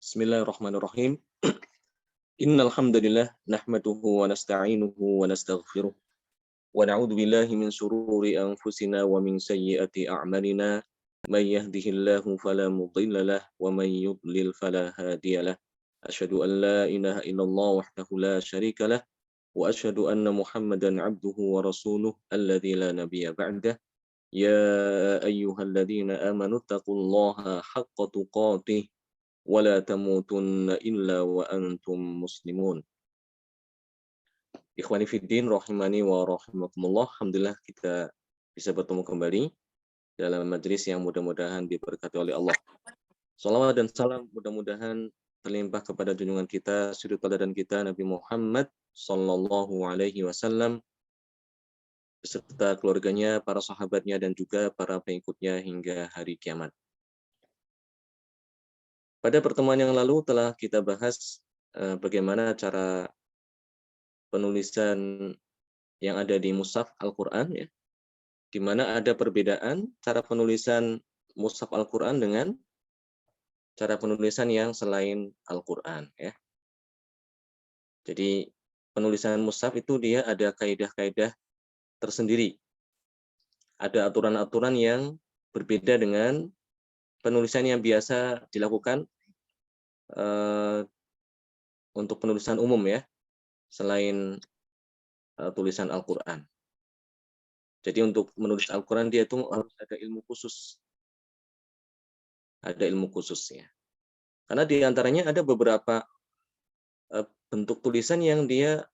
Bismillahirrahmanirrahim. Innal hamdalillah nahmaduhu wa nasta'inuhu wa nastaghfiruh wa na'udzu billahi min shururi anfusina wa min sayyiati a'malina. May yahdihillahu fala mudilla lahu wa may yudlil fala hadiya lahu. Asyhadu an la ilaha illallah wahdahu la syarika lahu wa asyhadu anna Muhammadan 'abduhu wa rasuluh alladzi la nabiyya ba'dah. Ya ayyuhalladzina amanu taqullaha haqqa tuqatih wala tamutunna illa wa antum muslimun. Ikhwani fiddin rahimani wa rahimakumullah. Alhamdulillah kita bisa bertemu kembali dalam majelis yang mudah-mudahan diberkati oleh Allah. Salawat dan salam mudah-mudahan terlimpah kepada junjungan kita, suri tauladan kita Nabi Muhammad sallallahu alaihi wasallam beserta keluarganya, para sahabatnya dan juga para pengikutnya hingga hari kiamat. Pada pertemuan yang lalu telah kita bahas bagaimana cara penulisan yang ada di mushaf Al-Quran, ya, di mana ada perbedaan cara penulisan mushaf Al-Quran dengan cara penulisan yang selain Al-Quran. Ya. Jadi penulisan mushaf itu dia ada kaidah-kaidah tersendiri. Ada aturan-aturan yang berbeda dengan penulisan yang biasa dilakukan untuk penulisan umum, ya, selain tulisan Al-Quran. Jadi untuk menulis Al-Quran dia itu harus ada ilmu khusus. Ada ilmu khususnya. Karena di antaranya ada beberapa bentuk tulisan yang dia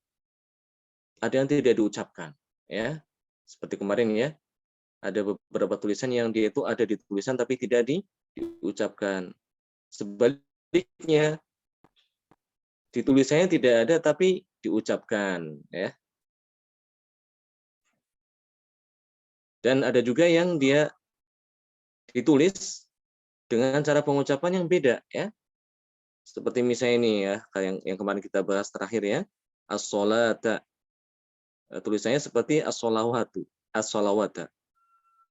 ada yang tidak diucapkan, ya. Seperti kemarin, ya. Ada beberapa tulisan yang dia itu ada di tulisan tapi tidak diucapkan. Sebaliknya, di tulisannya tidak ada tapi diucapkan, ya. Dan ada juga yang dia ditulis dengan cara pengucapan yang beda, ya. Seperti misalnya ini, ya, kayak yang kemarin kita bahas terakhir, ya. As-sholata. Tulisannya seperti as-sholawatu, as-sholawata.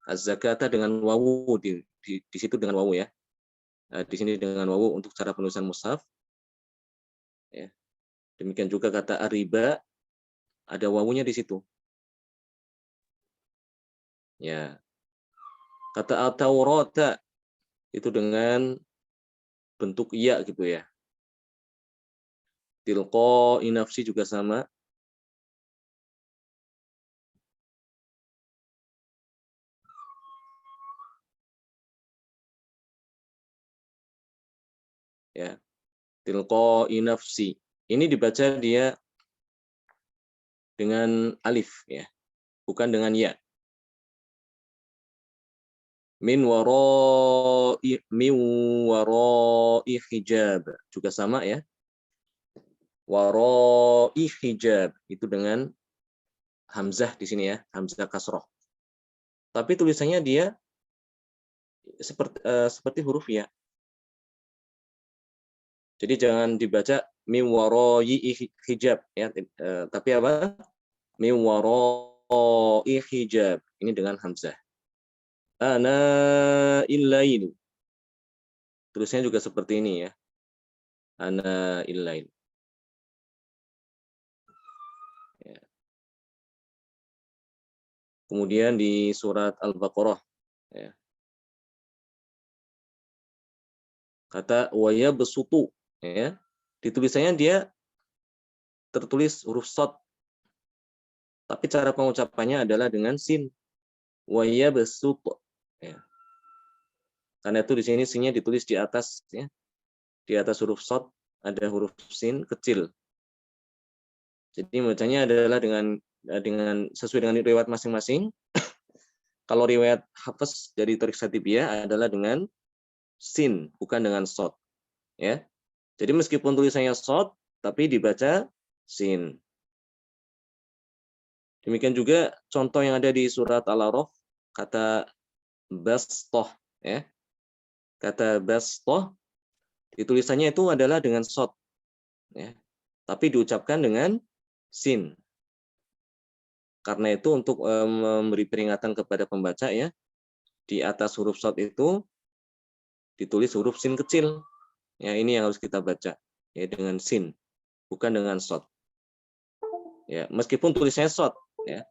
Az-zakata dengan wawu di situ dengan wawu, ya. Di sini dengan wawu untuk cara penulisan mushaf. Ya. Demikian juga kata ariba, ada wawunya di situ. Ya. Kata at-taurata itu dengan bentuk ya gitu, ya. Tilqa'i nafsi juga sama. Ya. Tilqa'i nafsi. Ini dibaca dia dengan alif, ya. Bukan dengan ya. Min wara'i hijab juga sama, ya. Wara'i hijab itu dengan hamzah di sini, ya, hamzah kasroh. Tapi tulisannya dia seperti huruf ya. Jadi jangan dibaca min wara'i hijab, ya, tapi apa? Min wara'i hijab. Ini dengan hamzah. Ana illail. Tulisnya juga seperti ini, ya. Ana illail. Ya. Kemudian di surat Al-Baqarah, ya. Kata wa yabsutu, ya. Di tulisannya dia tertulis huruf shad. Tapi cara pengucapannya adalah dengan sin. Wa yabsutu. Ya. Karena itu di sini sinnya ditulis di atas, ya. Di atas huruf shad ada huruf sin kecil. Jadi bacanya adalah dengan sesuai dengan riwayat masing-masing. Kalau riwayat Hafiz dari Thariq Syatibiyah adalah dengan sin, bukan dengan shad, ya. Jadi meskipun tulisannya shad tapi dibaca sin. Demikian juga contoh yang ada di surat Al-A'raf, kata bastoh, ya. Kata bastoh ditulisannya itu adalah dengan shad, ya. Tapi diucapkan dengan sin. Karena itu untuk memberi peringatan kepada pembaca, ya, di atas huruf shad itu ditulis huruf sin kecil, Ya, ini yang harus kita baca ya dengan sin, bukan dengan shot. Ya, meskipun tulisannya shot ya.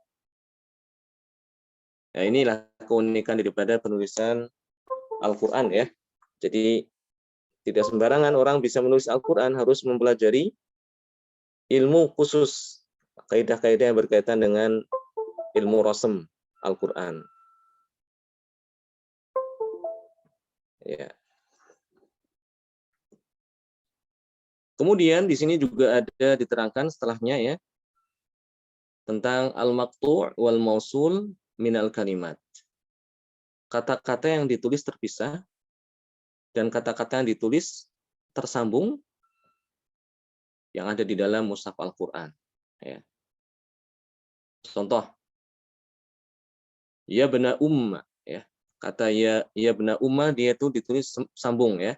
Nah, inilah keunikan daripada penulisan Al-Qur'an ya. Jadi tidak sembarangan orang bisa menulis Al-Qur'an, harus mempelajari ilmu khusus, kaidah-kaidah yang berkaitan dengan ilmu rasm Al-Qur'an. Ya. Kemudian di sini juga ada diterangkan setelahnya ya tentang al-maqtu' wal mausul minal kalimat. Kata-kata yang ditulis terpisah dan kata-kata yang ditulis tersambung yang ada di dalam mushaf Al-Qur'an. Ya. Contoh, ya bena umma ya. Kata ya bena umma dia itu ditulis sambung ya.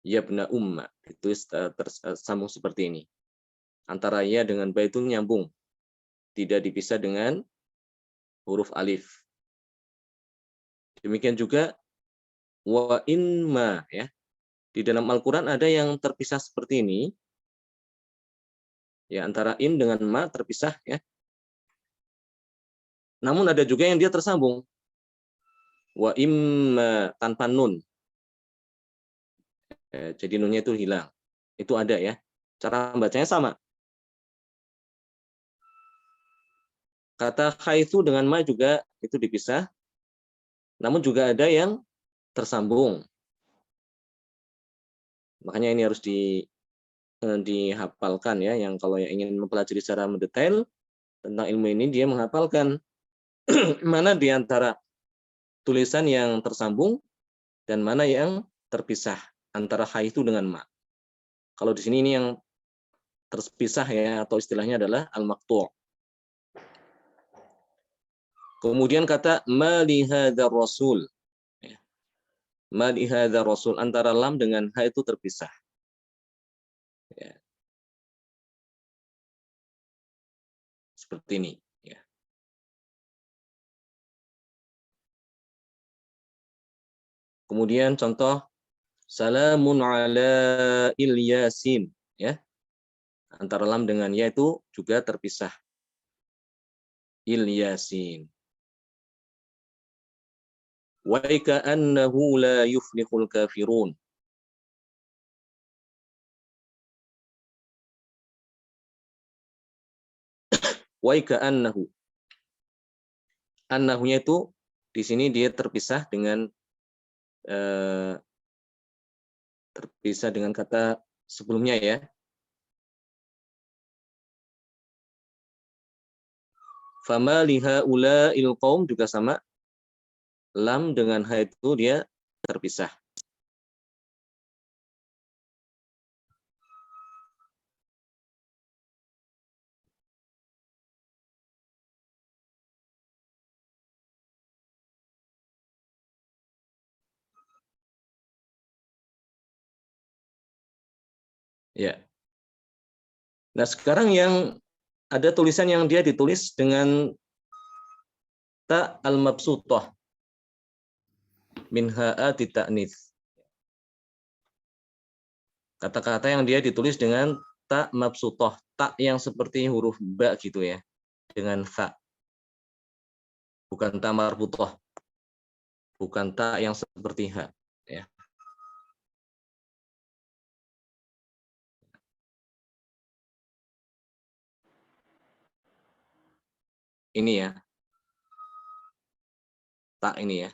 Ya bena umma ditulis tersambung seperti ini. Antara ya dengan ba itu nyambung. Tidak dipisah dengan huruf alif. Demikian juga wa inma ya. Di dalam Al-Qur'an ada yang terpisah seperti ini. Ya, antara in dengan ma terpisah ya. Namun ada juga yang dia tersambung. Wa imma tanpa nun. Jadi nunnya itu hilang. Itu ada ya. Cara bacanya sama. Kata khaitu dengan ma juga itu dipisah. Namun juga ada yang tersambung. Makanya ini harus dihafalkan ya. Yang kalau yang ingin mempelajari secara mendetail tentang ilmu ini, dia menghafalkan mana di antara tulisan yang tersambung dan mana yang terpisah antara khaitu dengan ma. Kalau di sini ini yang terpisah ya, atau istilahnya adalah al-maqtu'. Kemudian kata ma li hadzal rasul. Ma li hadzal rasul, antara lam dengan ha itu terpisah. Ya. Seperti ini ya. Kemudian contoh salamun ala Ilyasin ya. Antara lam dengan ya itu juga terpisah. Ilyasin. Wa ka'annahu la yuflihul kafirun. Wa ka'annahu. Annahu-nya itu di sini dia terpisah dengan kata sebelumnya ya. Fama liha ula il qaum juga sama. Lam dengan ha itu dia terpisah. Ya. Nah, sekarang yang ada tulisan yang dia ditulis dengan ta al-mabsutah min ha'a ta'nits. Kata-kata yang dia ditulis dengan ta mabsutah, ta yang seperti huruf ba gitu ya, dengan fa. Bukan ta marbutah. Bukan ta yang seperti ha ya. Ini ya. Ta ini ya.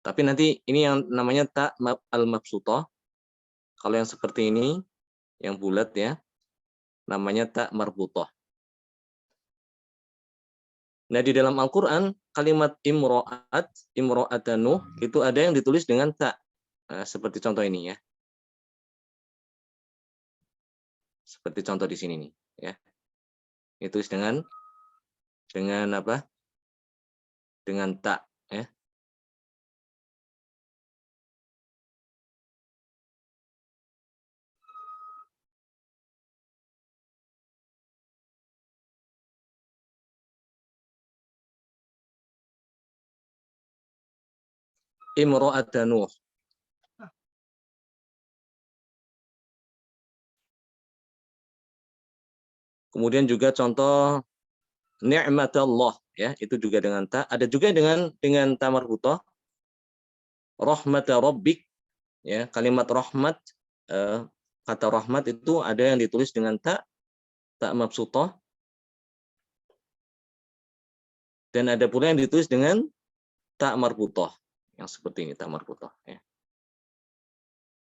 Tapi nanti ini yang namanya ta al-mabsutah. Kalau yang seperti ini, yang bulat ya, namanya ta marbutah. Nah, di dalam Al-Qur'an kalimat imro'at, imro'atanu itu ada yang ditulis dengan ta. Nah, seperti contoh ini ya. Seperti contoh di sini nih, ya. Ditulis dengan apa? Dengan ta, ya. imra'ata Nuh. Kemudian juga contoh ni'matallah, ya, itu juga dengan ta. Ada juga dengan ta marbutah, rahmata rabbik, ya, kalimat rahmat, kata rahmat itu ada yang ditulis dengan ta mabsutah, dan ada pula yang ditulis dengan ta marbutah, yang seperti ini, ta marbutah, ya.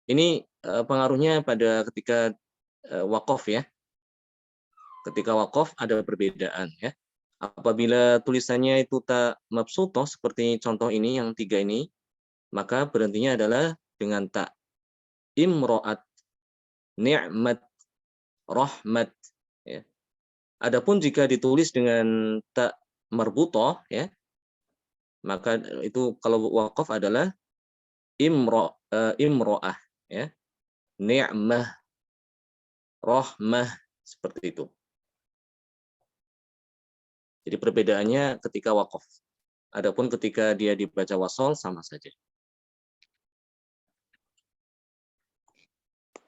Ini pengaruhnya pada ketika waqaf, ya. Ketika waqaf ada perbedaan, ya. Apabila tulisannya itu ta mabsutah seperti contoh ini yang 3 ini, maka berhentinya adalah dengan ta. Imro'at, ni'mat, rahmat, ya. Adapun jika ditulis dengan ta marbutah, ya, maka itu kalau waqaf adalah imro'ah, ya, ni'mah, rahmah, seperti itu. Jadi perbedaannya ketika waqaf. Adapun ketika dia dibaca wasol sama saja.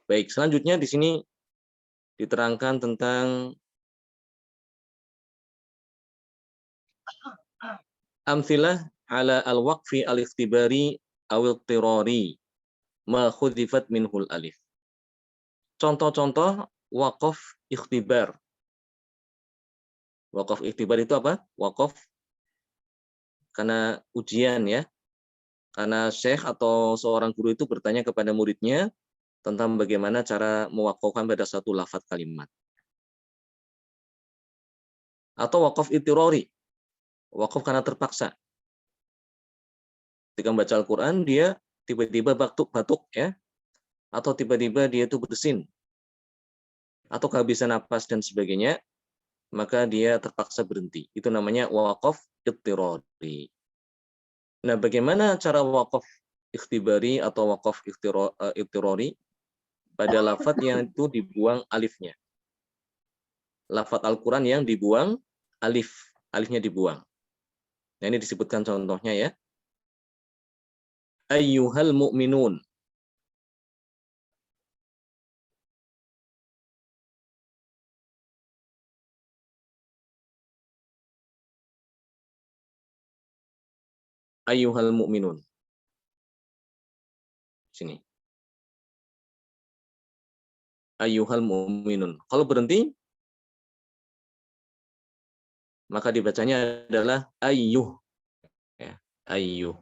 Baik, selanjutnya di sini diterangkan tentang amtsilah ala al-waqfi al-ikhtibari awil tirori ma khudifat minhul alif. Contoh-contoh waqaf ikhtibar. Waqaf ikhtibar itu apa? Waqaf karena ujian, ya. Karena syekh atau seorang guru itu bertanya kepada muridnya tentang bagaimana cara mewaqafkan pada satu lafaz kalimat. Atau waqaf itirori. Waqaf karena terpaksa. Ketika membaca Al-Quran, dia tiba-tiba batuk-batuk, ya. Atau tiba-tiba dia itu bersin. Atau kehabisan napas dan sebagainya, maka dia terpaksa berhenti. Itu namanya waqaf itirori. Nah, bagaimana cara waqaf ikhtibari atau waqaf itirori? Pada lafaz yang itu dibuang alifnya. Lafaz Al-Quran yang dibuang alifnya dibuang. Nah, ini disebutkan contohnya, ya. Ayyuhal mu'minun. Ayyuhal mu'minun. Sini. Ayyuhal mu'minun. Kalau berhenti, maka dibacanya adalah ayyuh. Ya, ayyuh.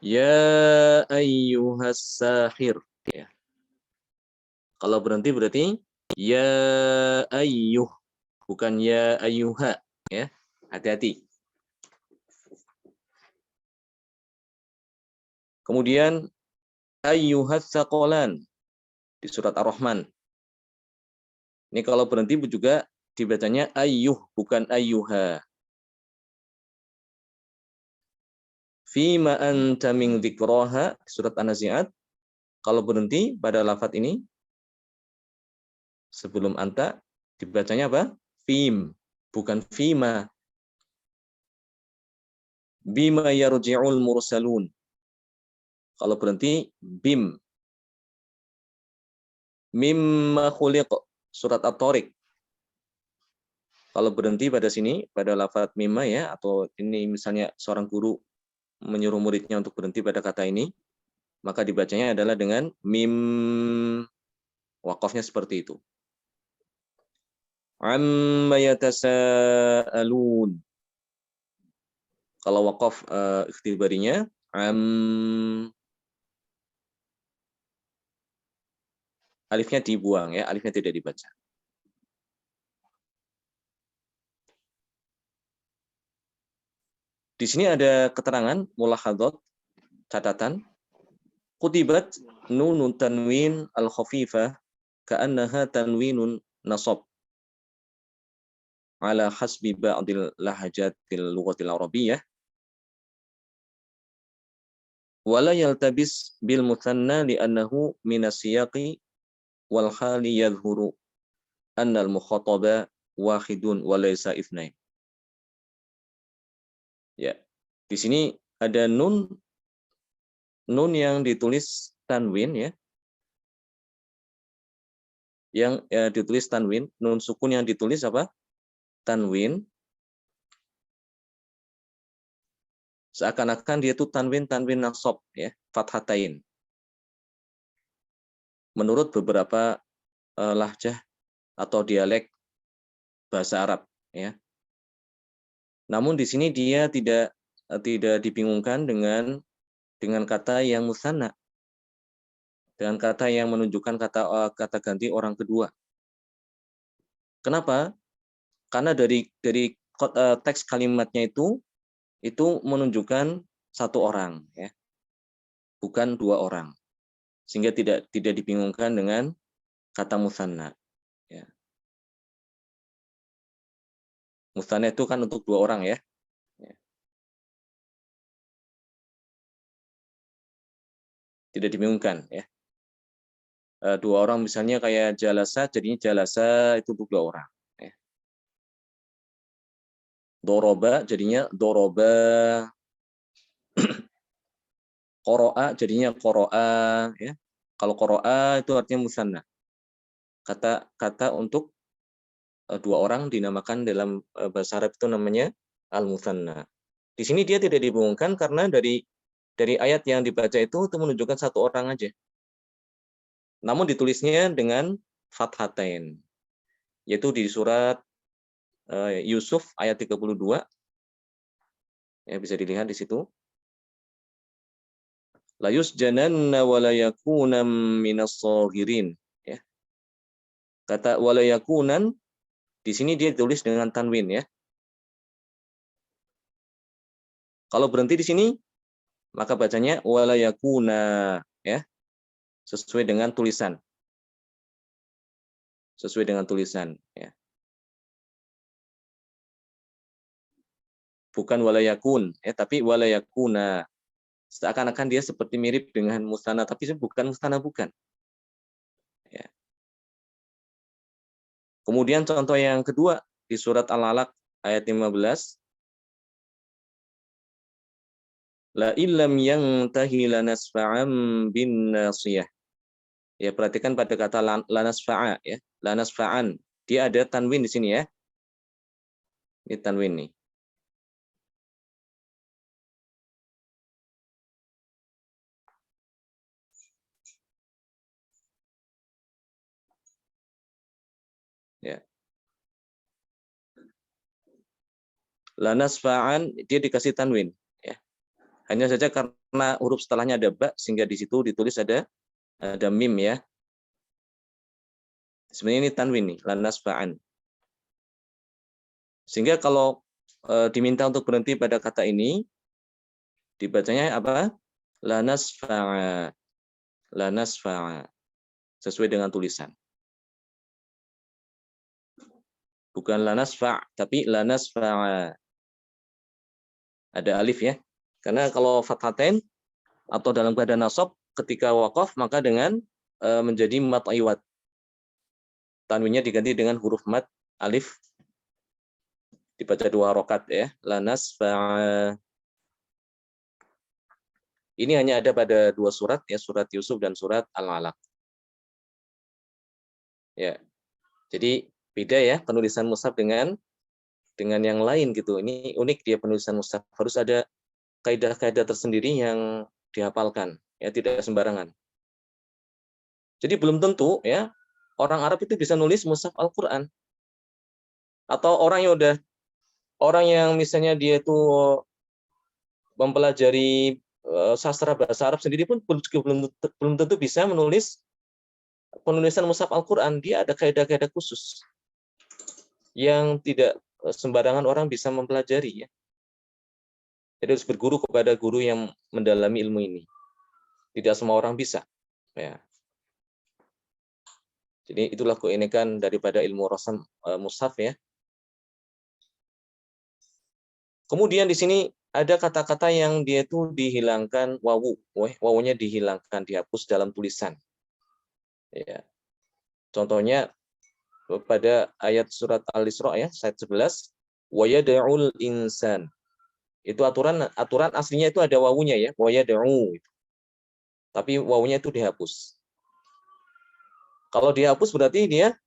Ya ayyuhas sahir. Ya. Kalau berhenti berarti ya ayyuh, bukan ya ayyuha, ya. Hati-hati. Kemudian ayyuhas saqalan di surat Ar-Rahman. Ini kalau berhenti juga dibacanya ayyuh, bukan ayyuha. Fima anta min dzikraha surat An-Nazi'at. Kalau berhenti pada lafaz ini sebelum anta dibacanya apa? Fim, bukan fima. Bima yarji'ul mursalun. Kalau berhenti bim. Mimma khuliq surat At-Tariq. Kalau berhenti pada sini pada lafaz mimma, ya, atau ini misalnya seorang guru menyuruh muridnya untuk berhenti pada kata ini, maka dibacanya adalah dengan mim. Waqafnya seperti itu. Amma yatasaalun. Kalau waqaf ikhtibarinya alifnya dibuang, ya, alifnya tidak dibaca. Di sini ada keterangan mulahadzat, catatan. Kutibat nunun tanwin al-khafifah ka'annaha tanwinun nasab ala hasbi ba'dil lahajatil lughatil arabiyyah wala yaltabis bil muthanna li'annahu min as-siyaqi wal hali yadhhuru anna al-mukhataba wahidun wa laysa ithnain. Ya. Di sini ada nun yang ditulis tanwin ya. Yang ditulis tanwin, nun sukun yang ditulis apa? Tanwin. Seakan-akan dia itu tanwin nasab ya, fathatain. Menurut beberapa lahjah atau dialek bahasa Arab ya. Namun di sini dia tidak dibingungkan dengan kata yang musanna, dengan kata yang menunjukkan kata ganti orang kedua. Kenapa? Karena dari teks kalimatnya itu menunjukkan satu orang ya, bukan dua orang. Sehingga tidak dibingungkan dengan kata musanna ya. Musanna itu kan untuk dua orang ya. Tidak dibingungkan ya. Dua orang misalnya kayak jalasa, jadinya jalasa itu untuk dua orang ya. Doroba jadinya doroba. Qoro'a jadinya qoro'a ya. Kalau qoro'a itu artinya musanna. Kata untuk dua orang dinamakan dalam bahasa Arab itu namanya al-musanna. Di sini dia tidak dibingungkan karena dari ayat yang dibaca itu menunjukkan satu orang aja. Namun ditulisnya dengan fathatain. Yaitu di surat Yusuf ayat 32. Ya, bisa dilihat di situ. La yusjananna wa la yakuna minas shagirin ya. Kata wa la yakunan di sini dia ditulis dengan tanwin ya. Kalau berhenti di sini maka bacanya wa la yakuna ya. Sesuai dengan tulisan. Sesuai dengan tulisan ya. Bukan wala yakun ya, tapi wala yakuna. Seakan-akan dia seperti mirip dengan mustana, tapi bukan mustana, bukan. Ya. Kemudian contoh yang kedua di surat Al-Alaq ayat 15. La illam yantahi lanasfa'an bin nasiyah. Ya, perhatikan pada kata lanasfa'a ya, lanasfa'an. Dia ada tanwin di sini ya. Ini tanwin nih. Ya. Lanasfa'an dia dikasih tanwin ya. Hanya saja karena huruf setelahnya ada ba sehingga di situ ditulis ada mim ya. Sebenarnya ini tanwin nih, lanasfa'an. Sehingga kalau diminta untuk berhenti pada kata ini, dibacanya apa? Lanasfa'a. Lanasfa'a. Sesuai dengan tulisan. Bukan lanasfa', tapi lanasfa'a. Ada alif ya. Karena kalau fathatain atau dalam keadaan nasab, ketika waqaf maka dengan menjadi mat iwad. Tanwinnya diganti dengan huruf mat alif. Dibaca dua harokat ya. Lanasfa'a. Ini hanya ada pada dua surat ya, surat Yusuf dan surat Al-Alaq. Ya. Jadi beda ya penulisan mushaf dengan yang lain gitu. Ini unik dia penulisan mushaf. Harus ada kaidah-kaidah tersendiri yang dihafalkan, ya tidak sembarangan. Jadi belum tentu ya orang Arab itu bisa nulis mushaf Al-Qur'an. Atau orang yang misalnya dia itu mempelajari sastra bahasa Arab sendiri pun belum tentu bisa menulis penulisan mushaf Al-Qur'an. Dia ada kaidah-kaidah khusus yang tidak sembarangan orang bisa mempelajari ya. Jadi harus berguru kepada guru yang mendalami ilmu ini. Tidak semua orang bisa. Ya. Jadi itulah keunikan daripada ilmu rasam mushaf ya. Kemudian di sini ada kata-kata yang dia itu dihilangkan wawu, wawunya dihilangkan, dihapus dalam tulisan. Ya. Contohnya pada ayat surat Al-Isra ya, ayat 11, wa yad'ul insan. Itu aturan aslinya itu ada wawunya ya, wayad'u. Tapi wawunya itu dihapus. Kalau dihapus berarti dia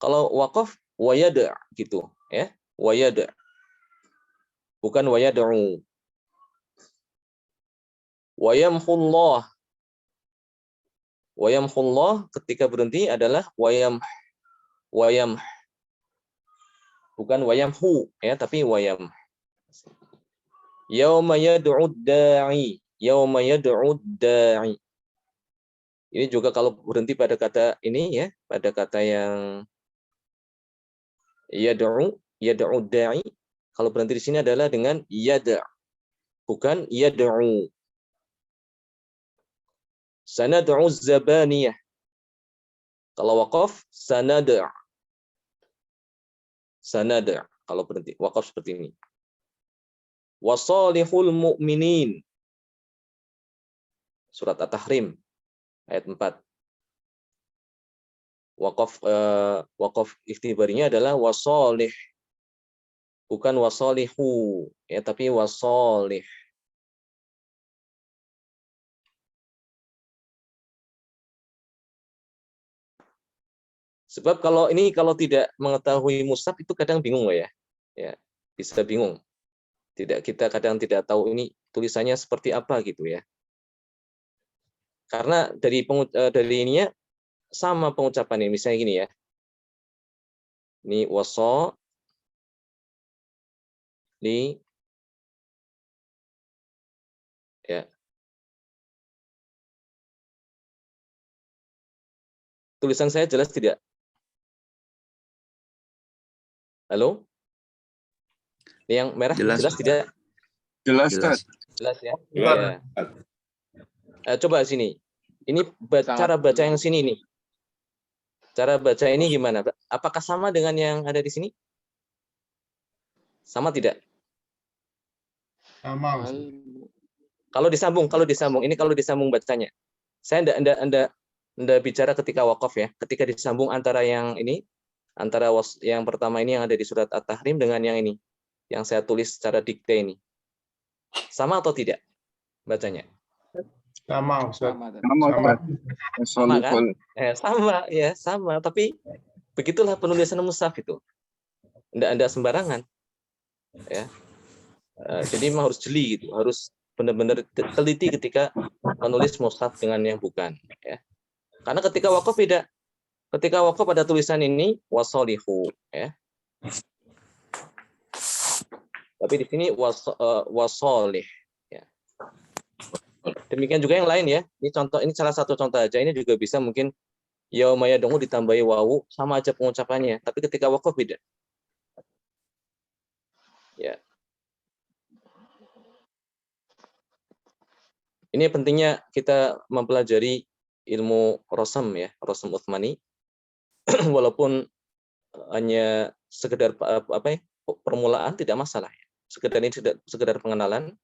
kalau waqaf wayada gitu ya, wayada bukan wayad'u. Wayamhullah. Wayamhullah ketika berhenti adalah wayam bukan wayamhu ya, tapi wayam. Yauma yad'ud da'i, yauma yad'ud da'i. Ini juga kalau berhenti pada kata ini ya, pada kata yang yad'u da'i, kalau berhenti di sini adalah dengan yada', bukan yad'u. Sanad'u zabaniyah. Kalau waqaf sanada'. Sanada' kalau berhenti waqaf seperti ini. Wasalihul mu'minin. Surat At-Tahrim ayat 4. Waqaf ikhtibarinya adalah wasalih, bukan wasalihu ya, tapi wasalih. Sebab kalau tidak mengetahui mushaf itu kadang bingung ya. Ya, bisa bingung. Kita kadang tidak tahu ini tulisannya seperti apa gitu ya. Karena dari ininya sama pengucapannya, misalnya gini ya. Ini li ya. Tulisan saya jelas tidak? Halo? Ini yang merah jelas tidak? Jelas. Jelas ya. Ya. Coba sini. Ini cara baca yang sini nih. Cara baca ini gimana? Apakah sama dengan yang ada di sini? Sama tidak? Sama. Kalau disambung ini kalau disambung bacanya. Saya enggak bicara ketika wakaf ya. Ketika disambung antara yang ini, antara yang pertama ini yang ada di surat At-Tahrim dengan yang ini, yang saya tulis secara dikte ini. Sama atau tidak bacanya? Sama, Ustaz. Sama kan? Sama ya, sama. Tapi begitulah penulisan mushaf itu. Enggak sembarangan. Ya. Jadi memang harus jeli gitu, harus benar-benar teliti ketika menulis mushaf dengan yang bukan ya. Karena ketika wakaf beda. Ketika wakaf ada tulisan ini wasolihu ya. Tapi di sini wasolih ya. Demikian juga yang lain ya. Ini salah satu contoh aja. Ini juga bisa mungkin yauma yad'u ditambahi wawu sama aja pengucapannya, tapi ketika wakaf beda. Ya. Ini pentingnya kita mempelajari ilmu rosam ya, rosam Utsmani. Walaupun hanya sekedar permulaan tidak masalah ya. Sekedar pengenalan.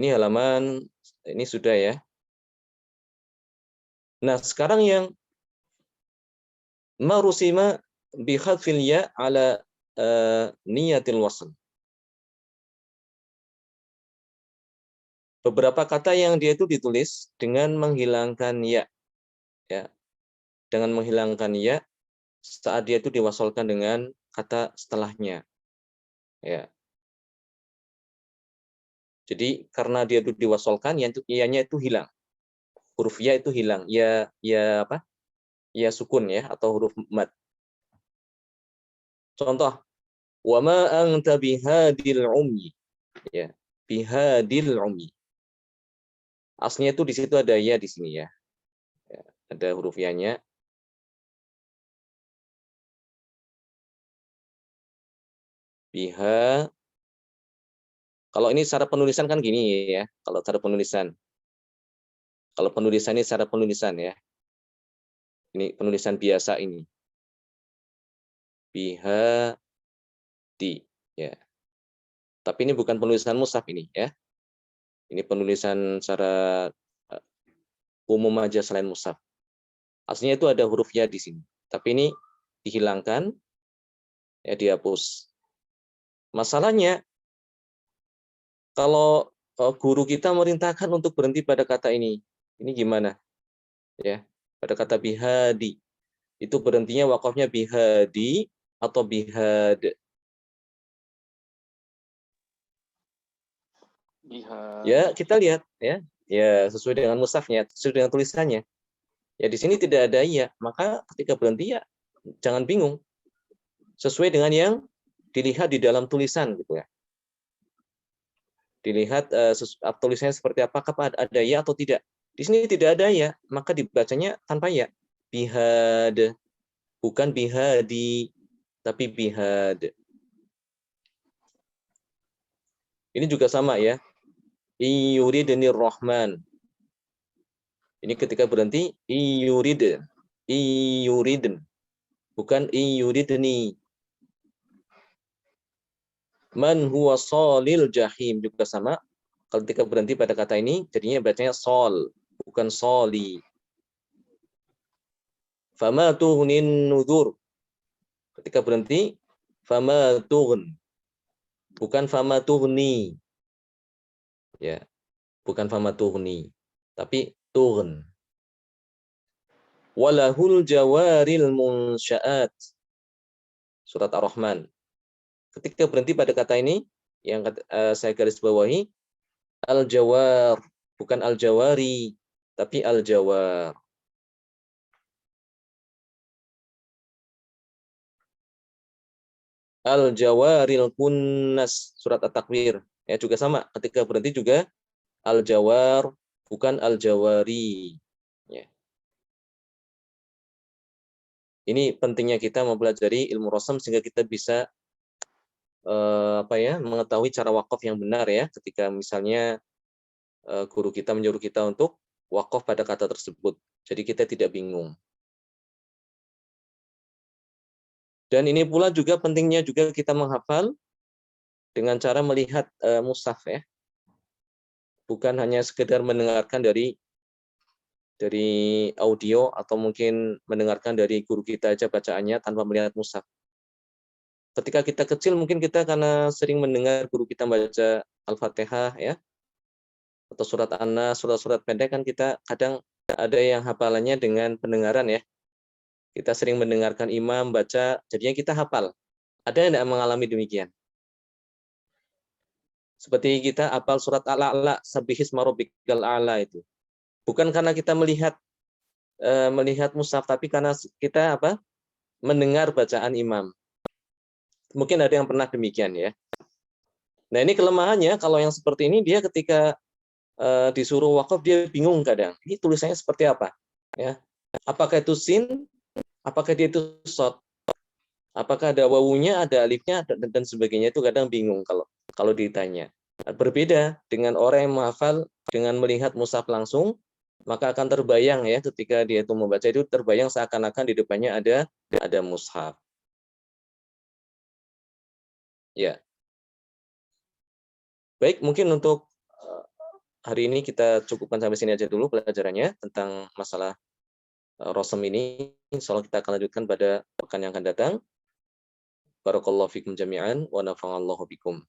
Ini halaman ini sudah ya. Nah, sekarang yang marusima bi khadfil ya ala niyatil wasl. Beberapa kata yang dia itu ditulis dengan menghilangkan ya. Ya. Dengan menghilangkan ya saat dia itu diwasolkan dengan kata setelahnya. Ya. Jadi karena dia itu diwasolkan, ianya itu hilang. Huruf ya itu hilang. Ya apa? Ya sukun ya atau huruf mad. Contoh, wa ma anta bihadil ummi. Ya, bihadil ummi. Aslinya itu di situ ada ya di sini ya. Ya, ada huruf ya-nya. Biha. Kalau ini cara penulisan kan gini ya. Kalau cara penulisan. Kalau penulisan ini cara penulisan ya. Ini penulisan biasa ini. Biha di ya. Tapi ini bukan penulisan mushaf ini ya. Ini penulisan secara umum aja selain mushaf. Aslinya itu ada huruf ya di sini. Tapi ini dihilangkan, ya dihapus. Masalahnya, kalau guru kita merintahkan untuk berhenti pada kata ini gimana? Ya, pada kata bihadi. Itu berhentinya wakafnya bihadi atau bihad? Ya, kita lihat ya. Ya, sesuai dengan mushafnya, sesuai dengan tulisannya. Ya, di sini tidak ada ya, maka ketika berhenti ya jangan bingung. Sesuai dengan yang dilihat di dalam tulisan gitu ya. Dilihat tulisannya seperti apakah ada ya atau tidak. Di sini tidak ada ya, maka dibacanya tanpa ya. Bihad, bukan bihadi, tapi bihad. Ini juga sama ya. Iyuridnir Rahman. Ini ketika berhenti iyurid. Iyuridn. Bukan iyuridni. Man huwa solil jahim juga sama. Ketika berhenti pada kata ini jadinya bacanya sol, bukan soli. Fama tughnin nuzur. Ketika berhenti fama tughn. Bukan fama tughni. Ya, bukan fama tughni, tapi tughn. Walahul jawaril munsya'at. Surat Ar-Rahman. Ketika berhenti pada kata ini, yang saya garis bawahi, al-jawar, bukan al-jawari, tapi al-jawar. Al-jawaril kunnas, surat At-Takwir. Ya, juga sama, ketika berhenti juga al-jawar, bukan al-jawari. Ya. Ini pentingnya kita mempelajari ilmu rosam sehingga kita bisa mengetahui cara wakaf yang benar ya, ketika misalnya guru kita menyuruh kita untuk wakaf pada kata tersebut. Jadi kita tidak bingung. Dan ini pula juga pentingnya juga kita menghafal dengan cara melihat mushaf ya. Bukan hanya sekedar mendengarkan dari audio atau mungkin mendengarkan dari guru kita aja bacaannya tanpa melihat mushaf. Ketika kita kecil mungkin kita karena sering mendengar guru kita baca Al-Fatihah ya, atau surat An-Nas, surat-surat pendek kan kita kadang ada yang hafalannya dengan pendengaran ya. Kita sering mendengarkan imam baca, jadinya kita hafal. Ada yang tidak mengalami demikian? Seperti kita hafal surat Al-A'la, Sabbihisma rabbikal a'la itu. Bukan karena kita melihat mushaf, tapi karena kita mendengar bacaan imam. Mungkin ada yang pernah demikian ya. Nah ini kelemahannya kalau yang seperti ini dia ketika disuruh wakaf dia bingung kadang. Ini tulisannya seperti apa? Ya. Apakah itu sin? Apakah dia itu shot? Apakah ada wawunya, ada alifnya, dan sebagainya, itu kadang bingung kalau ditanya. Berbeda dengan orang yang menghafal dengan melihat mushaf langsung, maka akan terbayang ya ketika dia itu membaca itu terbayang seakan-akan di depannya ada mushaf. Ya. Baik, mungkin untuk hari ini kita cukupkan sampai sini aja dulu pelajarannya tentang masalah rosem ini. Insya Allah kita akan lanjutkan pada pekan yang akan datang. Barakallahu fikum jami'an wa nafa'allahu bikum.